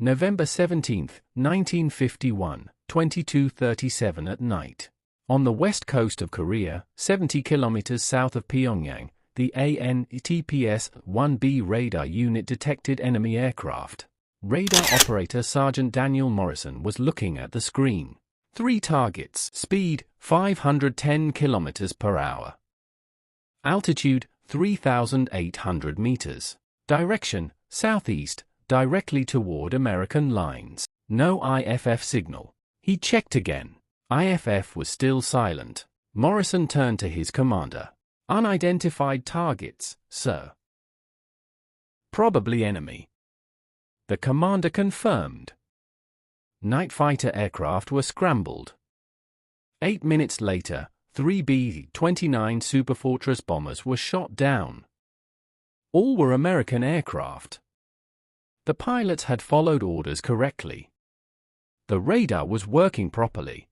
November 17, 1951, 22:37 at night. On the west coast of Korea, 70 kilometers south of Pyongyang, the ANTPS-1B radar unit detected enemy aircraft. Radar operator Sergeant Daniel Morrison was looking at the screen. 3 targets. Speed, 510 kilometers per hour. Altitude, 3,800 meters. Direction, southeast, directly toward American lines. No IFF signal. He checked again. IFF was still silent. Morrison turned to his commander. Unidentified targets, sir. Probably enemy. The commander confirmed. Night fighter aircraft were scrambled. 8 minutes later, 3 B-29 Superfortress bombers were shot down. All were American aircraft. The pilots had followed orders correctly. The radar was working properly.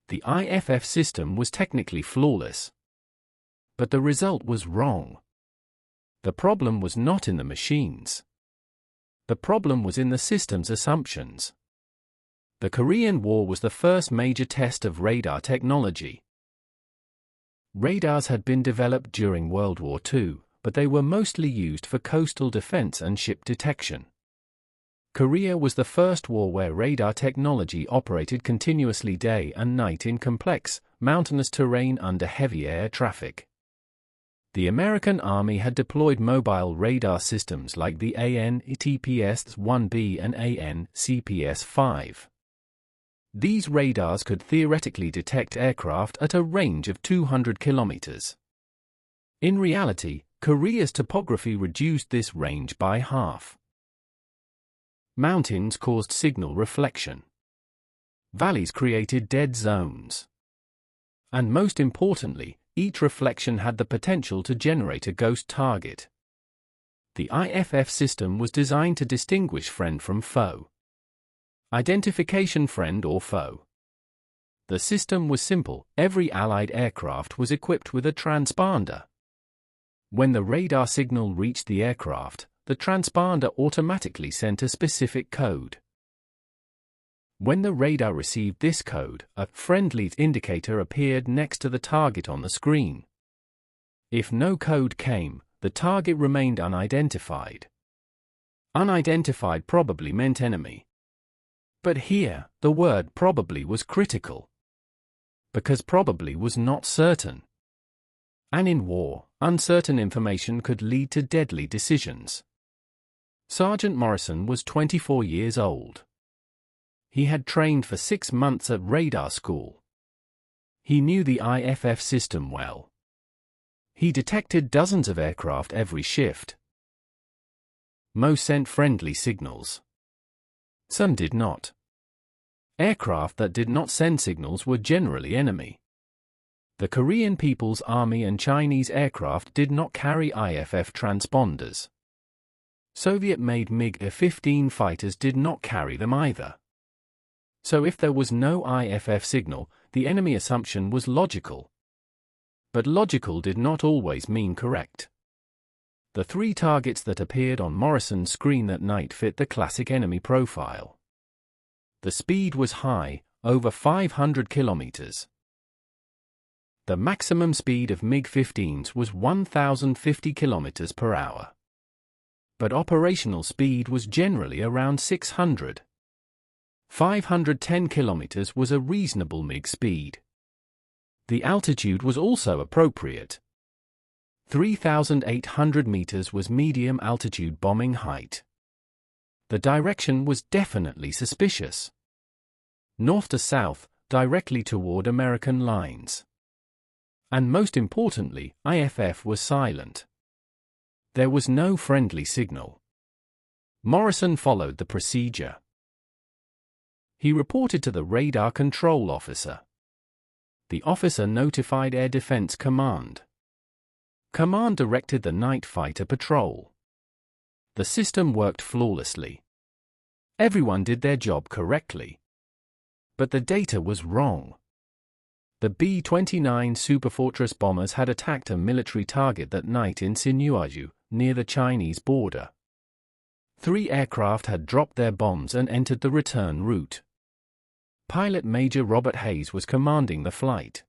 The IFF system was technically flawless. But the result was wrong. The problem was not in the machines. The problem was in the system's assumptions. The Korean War was the first major test of radar technology. Radars had been developed during World War II, but they were mostly used for coastal defense and ship detection. Korea was the first war where radar technology operated continuously day and night in complex, mountainous terrain under heavy air traffic. The American Army had deployed mobile radar systems like the ANTPS-1B and ANCPS-5. These radars could theoretically detect aircraft at a range of 200 kilometers. In reality, Korea's topography reduced this range by half. Mountains caused signal reflection. Valleys created dead zones. And most importantly, each reflection had the potential to generate a ghost target. The IFF system was designed to distinguish friend from foe. Identification friend or foe. The system was simple. Every Allied aircraft was equipped with a transponder. When the radar signal reached the aircraft, the transponder automatically sent a specific code. When the radar received this code, a friendly indicator appeared next to the target on the screen. If no code came, the target remained unidentified. Unidentified probably meant enemy. But here, the word probably was critical. Because probably was not certain. And in war, uncertain information could lead to deadly decisions. Sergeant Morrison was 24 years old. He had trained for 6 months at radar school. He knew the IFF system well. He detected dozens of aircraft every shift. Most sent friendly signals. Some did not. Aircraft that did not send signals were generally enemy. The Korean People's Army and Chinese aircraft did not carry IFF transponders. Soviet-made MiG-15 fighters did not carry them either. So if there was no IFF signal, the enemy assumption was logical. But logical did not always mean correct. The 3 targets that appeared on Morrison's screen that night fit the classic enemy profile. The speed was high, over 500 kilometers. The maximum speed of MiG-15s was 1,050 kilometers per hour. But operational speed was generally around 600. 510 kilometers was a reasonable MiG speed. The altitude was also appropriate. 3,800 meters was medium altitude bombing height. The direction was definitely suspicious. North to south, directly toward American lines. And most importantly, IFF was silent. There was no friendly signal. Morrison followed the procedure. He reported to the radar control officer. The officer notified Air Defense Command. Command directed the night fighter patrol. The system worked flawlessly. Everyone did their job correctly. But the data was wrong. The B-29 Superfortress bombers had attacked a military target that night in Sinuaju, near the Chinese border. 3 aircraft had dropped their bombs and entered the return route. Pilot Major Robert Hayes was commanding the flight.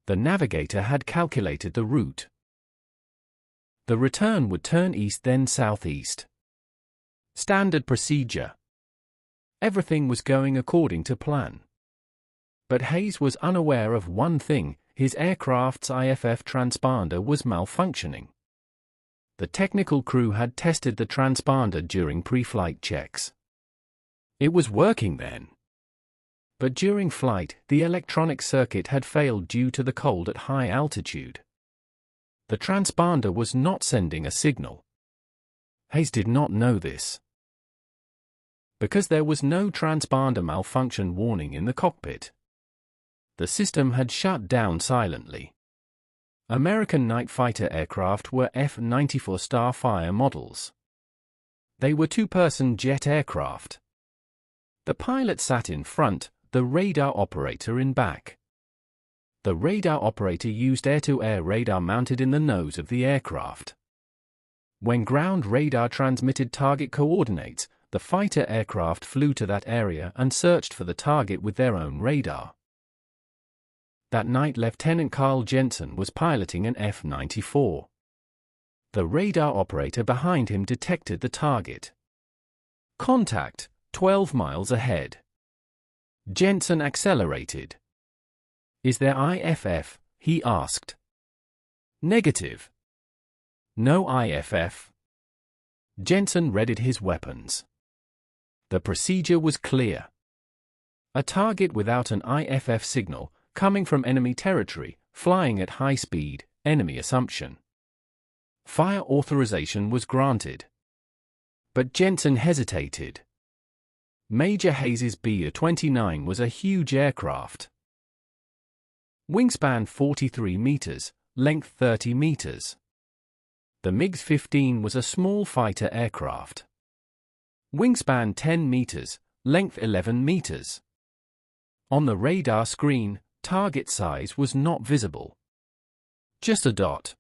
The navigator had calculated the route. The return would turn east then southeast. Standard procedure. Everything was going according to plan. But Hayes was unaware of one thing: his aircraft's IFF transponder was malfunctioning. The technical crew had tested the transponder during pre-flight checks. It was working then. But during flight, the electronic circuit had failed due to the cold at high altitude. The transponder was not sending a signal. Hayes did not know this. Because there was no transponder malfunction warning in the cockpit. The system had shut down silently. American night fighter aircraft were F-94 Starfire models. They were two-person jet aircraft. The pilot sat in front, the radar operator in back. The radar operator used air-to-air radar mounted in the nose of the aircraft. When ground radar transmitted target coordinates, the fighter aircraft flew to that area and searched for the target with their own radar. That night Lieutenant Carl Jensen was piloting an F-94. The radar operator behind him detected the target. Contact, 12 miles ahead. Jensen accelerated. "Is there IFF?" he asked. "Negative." "No IFF." Jensen readied his weapons. The procedure was clear. A target without an IFF signal, coming from enemy territory, flying at high speed, enemy assumption. Fire authorization was granted. But Jensen hesitated. Major Hayes's BA-29 was a huge aircraft. Wingspan 43 meters, length 30 meters. The MiG-15 was a small fighter aircraft. Wingspan 10 meters, length 11 meters. On the radar screen, target size was not visible. Just a dot.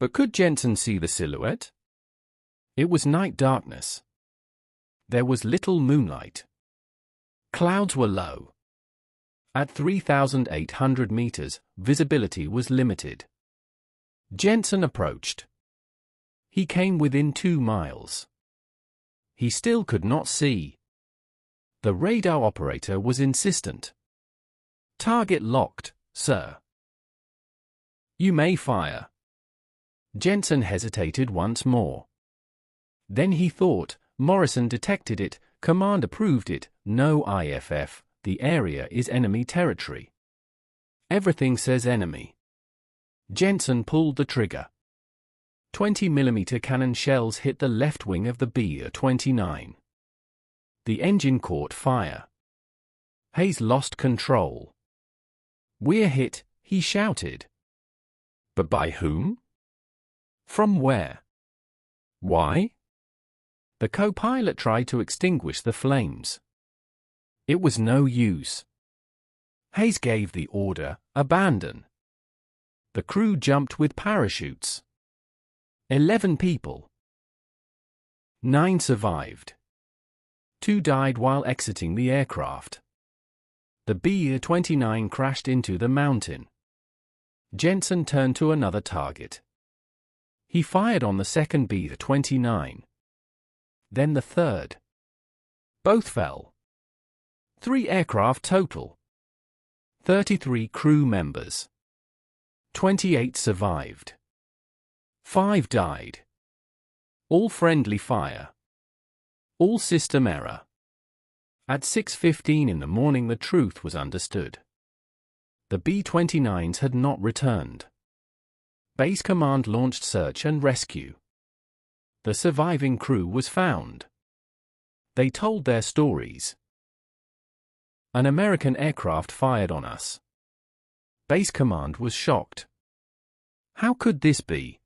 But could Jensen see the silhouette? It was night darkness. There was little moonlight. Clouds were low. At 3,800 meters, visibility was limited. Jensen approached. He came within 2 miles. He still could not see. The radar operator was insistent. "Target locked, sir." "You may fire." Jensen hesitated once more. Then he thought, Morrison detected it, command approved it, no IFF, the area is enemy territory. Everything says enemy. Jensen pulled the trigger. 20mm cannon shells hit the left wing of the BA-29. The engine caught fire. Hayes lost control. "We're hit," he shouted. But by whom? From where? Why? The co-pilot tried to extinguish the flames. It was no use. Hayes gave the order, "Abandon." The crew jumped with parachutes. 11 people. 9 survived. 2 died while exiting the aircraft. The BA-29 crashed into the mountain. Jensen turned to another target. He fired on the second BA-29. Then the third. Both fell. 3 aircraft total. 33 crew members. 28 survived. 5 died. All friendly fire. All system error. At 6:15 in the morning the truth was understood. The B-29s had not returned. Base Command launched search and rescue. The surviving crew was found. They told their stories. An American aircraft fired on us. Base Command was shocked. How could this be?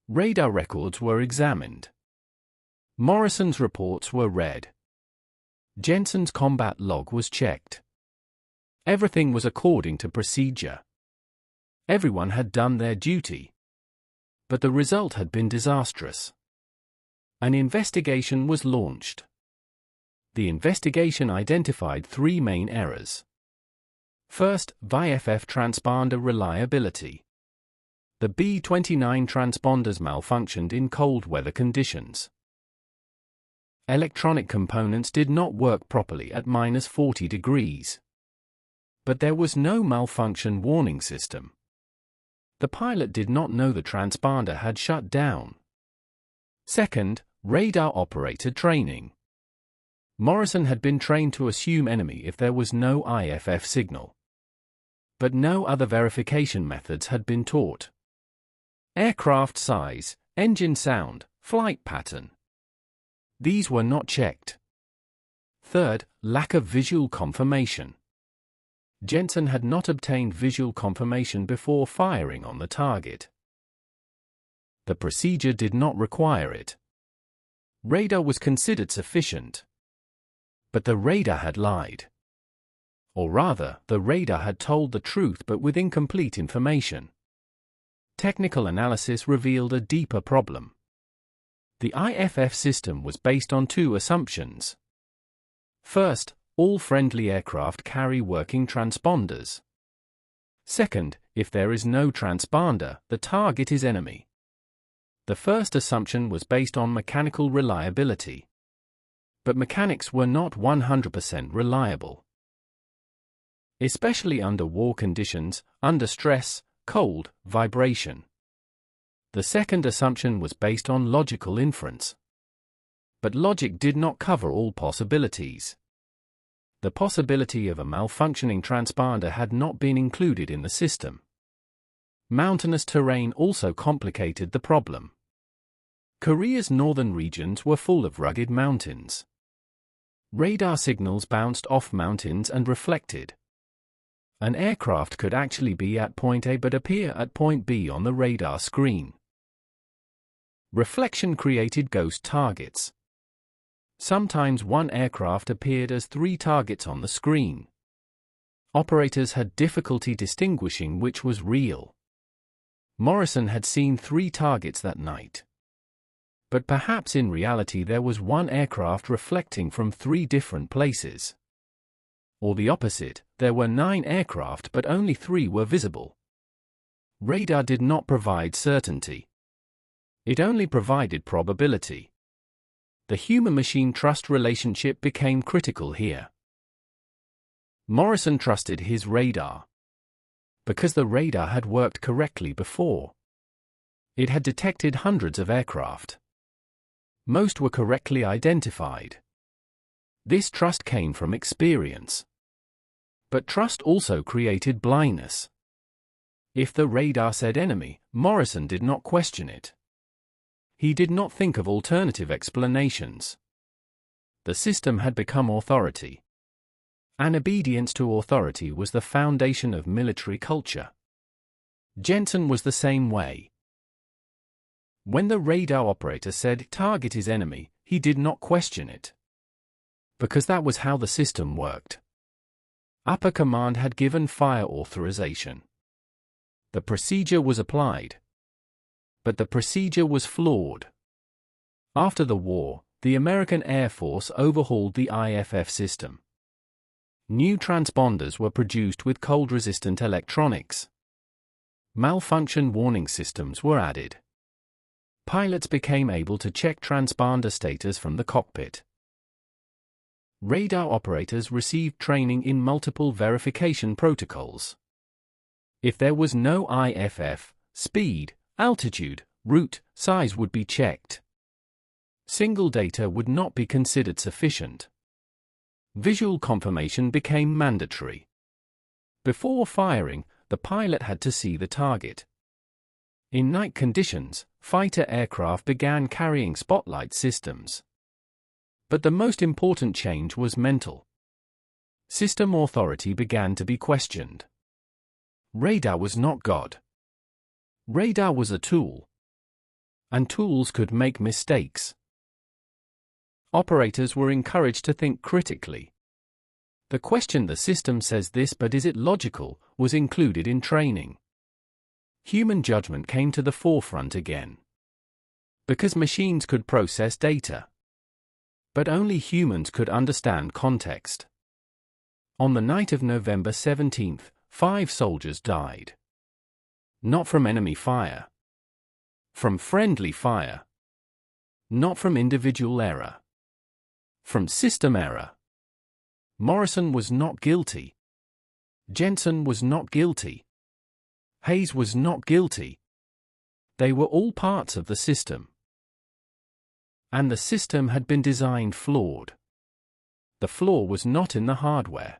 Radar records were examined. Morrison's reports were read. Jensen's combat log was checked. Everything was according to procedure. Everyone had done their duty. But the result had been disastrous. An investigation was launched. The investigation identified three main errors. First, VFF transponder reliability. The B-29 transponders malfunctioned in cold weather conditions. Electronic components did not work properly at -40 degrees. But there was no malfunction warning system. The pilot did not know the transponder had shut down. Second, radar operator training. Morrison had been trained to assume enemy if there was no IFF signal. But no other verification methods had been taught. Aircraft size, engine sound, flight pattern. These were not checked. Third, lack of visual confirmation. Jensen had not obtained visual confirmation before firing on the target. The procedure did not require it. Radar was considered sufficient. But the radar had lied. Or rather, the radar had told the truth but with incomplete information. Technical analysis revealed a deeper problem. The IFF system was based on two assumptions. First, all friendly aircraft carry working transponders. Second, if there is no transponder, the target is enemy. The first assumption was based on mechanical reliability. But mechanics were not 100% reliable. Especially under war conditions, under stress, cold, vibration. The second assumption was based on logical inference. But logic did not cover all possibilities. The possibility of a malfunctioning transponder had not been included in the system. Mountainous terrain also complicated the problem. Korea's northern regions were full of rugged mountains. Radar signals bounced off mountains and reflected. An aircraft could actually be at point A but appear at point B on the radar screen. Reflection created ghost targets. Sometimes one aircraft appeared as three targets on the screen. Operators had difficulty distinguishing which was real. Morrison had seen three targets that night. But perhaps in reality there was one aircraft reflecting from three different places. Or the opposite, there were 9 aircraft but only 3 were visible. Radar did not provide certainty. It only provided probability. The human-machine trust relationship became critical here. Morrison trusted his radar. Because the radar had worked correctly before. It had detected hundreds of aircraft. Most were correctly identified. This trust came from experience. But trust also created blindness. If the radar said enemy, Morrison did not question it. He did not think of alternative explanations. The system had become authority. And obedience to authority was the foundation of military culture. Jensen was the same way. When the radar operator said target is enemy, he did not question it. Because that was how the system worked. Upper command had given fire authorization. The procedure was applied. But the procedure was flawed. After the war, the American Air Force overhauled the IFF system. New transponders were produced with cold-resistant electronics. Malfunction warning systems were added. Pilots became able to check transponder status from the cockpit. Radar operators received training in multiple verification protocols. If there was no IFF, speed, altitude, route, size would be checked. Single data would not be considered sufficient. Visual confirmation became mandatory. Before firing, the pilot had to see the target. In night conditions, fighter aircraft began carrying spotlight systems. But the most important change was mental. System authority began to be questioned. Radar was not God. Radar was a tool. And tools could make mistakes. Operators were encouraged to think critically. The question "the system says this but is it logical?" was included in training. Human judgment came to the forefront again. Because machines could process data. But only humans could understand context. On the night of November 17th, 5 soldiers died. Not from enemy fire. From friendly fire. Not from individual error. From system error. Morrison was not guilty. Jensen was not guilty. Hayes was not guilty. They were all parts of the system. And the system had been designed flawed. The flaw was not in the hardware.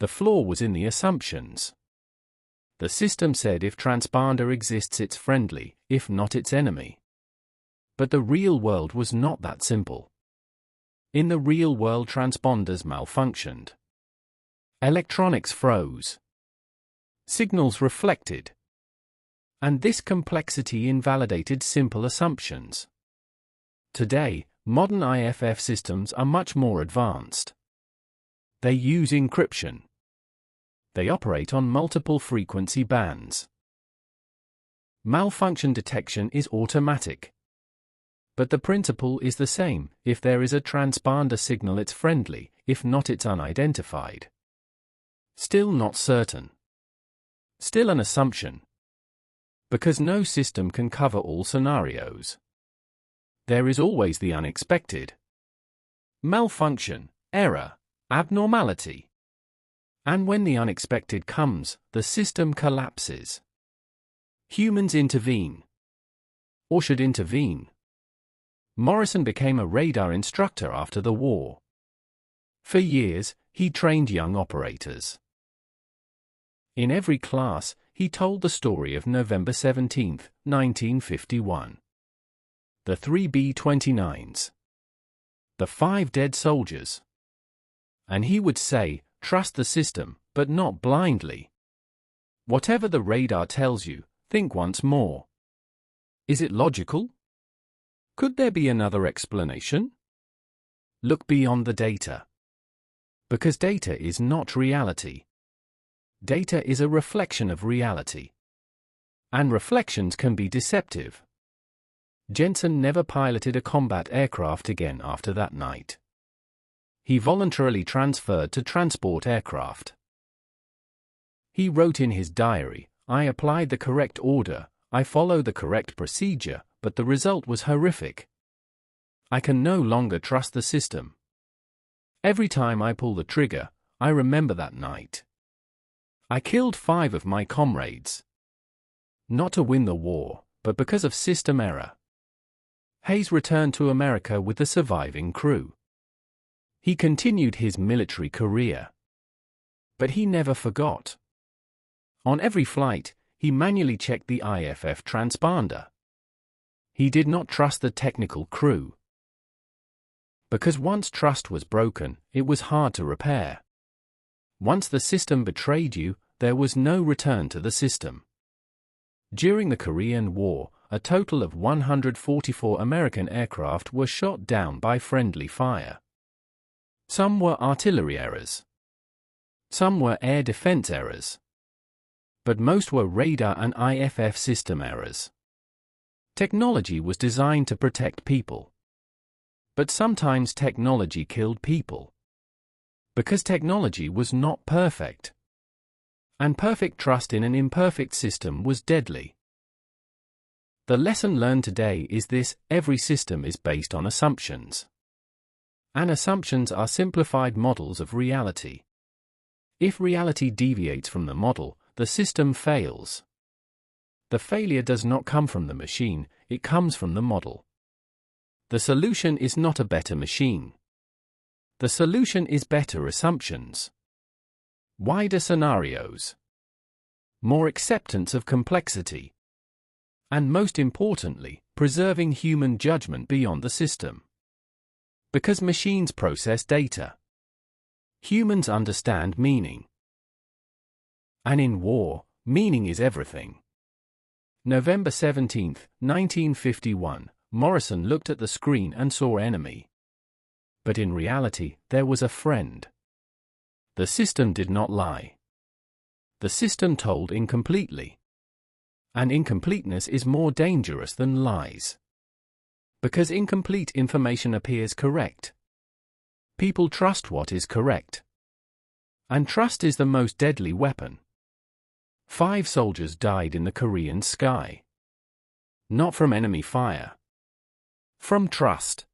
The flaw was in the assumptions. The system said if transponder exists it's friendly, if not it's enemy. But the real world was not that simple. In the real world transponders malfunctioned. Electronics froze. Signals reflected. And this complexity invalidated simple assumptions. Today, modern IFF systems are much more advanced. They use encryption. They operate on multiple frequency bands. Malfunction detection is automatic. But the principle is the same: if there is a transponder signal it's friendly, if not it's unidentified. Still not certain. Still an assumption. Because no system can cover all scenarios. There is always the unexpected. Malfunction, error, abnormality. And when the unexpected comes, the system collapses. Humans intervene. Or should intervene. Morrison became a radar instructor after the war. For years, he trained young operators. In every class, he told the story of November 17, 1951. The 3 B-29s. The 5 dead soldiers. And he would say, trust the system, but not blindly. Whatever the radar tells you, think once more. Is it logical? Could there be another explanation? Look beyond the data. Because data is not reality. Data is a reflection of reality. And reflections can be deceptive. Jensen never piloted a combat aircraft again after that night. He voluntarily transferred to transport aircraft. He wrote in his diary, "I applied the correct order, I followed the correct procedure, but the result was horrific. I can no longer trust the system. Every time I pull the trigger, I remember that night. I killed 5 of my comrades. Not to win the war, but because of system error." Hayes returned to America with the surviving crew. He continued his military career. But he never forgot. On every flight, he manually checked the IFF transponder. He did not trust the technical crew. Because once trust was broken, it was hard to repair. Once the system betrayed you, there was no return to the system. During the Korean War, a total of 144 American aircraft were shot down by friendly fire. Some were artillery errors. Some were air defense errors. But most were radar and IFF system errors. Technology was designed to protect people. But sometimes technology killed people. Because technology was not perfect. And perfect trust in an imperfect system was deadly. The lesson learned today is this: every system is based on assumptions. And assumptions are simplified models of reality. If reality deviates from the model, the system fails. The failure does not come from the machine, it comes from the model. The solution is not a better machine. The solution is better assumptions. Wider scenarios. More acceptance of complexity. And most importantly, preserving human judgment beyond the system. Because machines process data. Humans understand meaning. And in war, meaning is everything. November 17, 1951, Morrison looked at the screen and saw enemy. But in reality, there was a friend. The system did not lie. The system told incompletely. And incompleteness is more dangerous than lies. Because incomplete information appears correct. People trust what is correct. And trust is the most deadly weapon. 5 soldiers died in the Korean sky. Not from enemy fire. From trust.